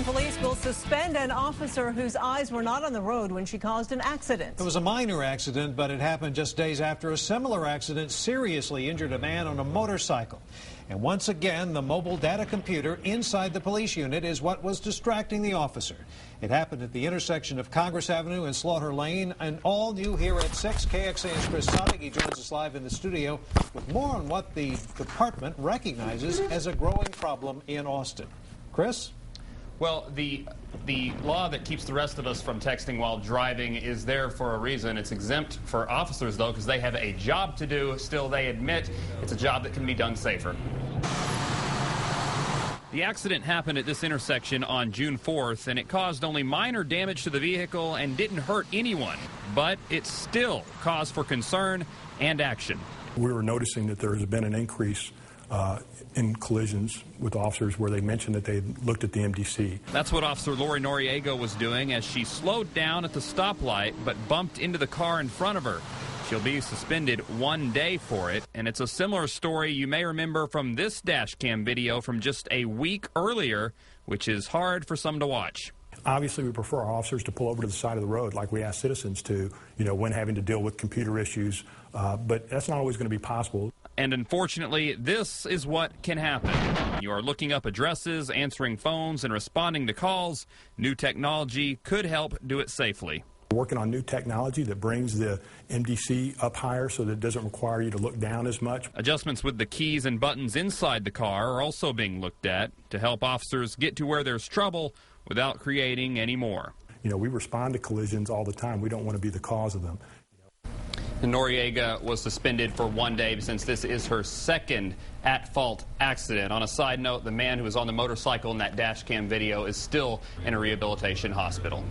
And police will suspend an officer whose eyes were not on the road when she caused an accident. It was a minor accident, but it happened just days after a similar accident seriously injured a man on a motorcycle. And once again, the mobile data computer inside the police unit is what was distracting the officer. It happened at the intersection of Congress Avenue and Slaughter Lane, and all new here at 6. KXAN's Chris Sonig. He joins us live in the studio with more on what the department recognizes as a growing problem in Austin. Chris? Well, the law that keeps the rest of us from texting while driving is there for a reason. It's exempt for officers, though, because they have a job to do. Still, they admit it's a job that can be done safer. The accident happened at this intersection on June 4th, and it caused only minor damage to the vehicle and didn't hurt anyone. But it's still cause for concern and action. We were noticing that there has been an increase in collisions with officers where they mentioned that they looked at the MDC. That's what Officer Lori Noriega was doing as she slowed down at the stoplight but bumped into the car in front of her. She'll be suspended 1 day for it, and it's a similar story you may remember from this dash cam video from just a week earlier, which is hard for some to watch. Obviously, we prefer our officers to pull over to the side of the road like we ask citizens to, when having to deal with computer issues, but that's not always going to be possible. And unfortunately, this is what can happen. You are looking up addresses, answering phones, and responding to calls. New technology could help do it safely. We're working on new technology that brings the MDC up higher so that it doesn't require you to look down as much. Adjustments with the keys and buttons inside the car are also being looked at to help officers get to where there's trouble without creating any more. We respond to collisions all the time. We don't want to be the cause of them. Noriega was suspended for 1 day since this is her second at-fault accident. On a side note, the man who was on the motorcycle in that dash cam video is still in a rehabilitation hospital.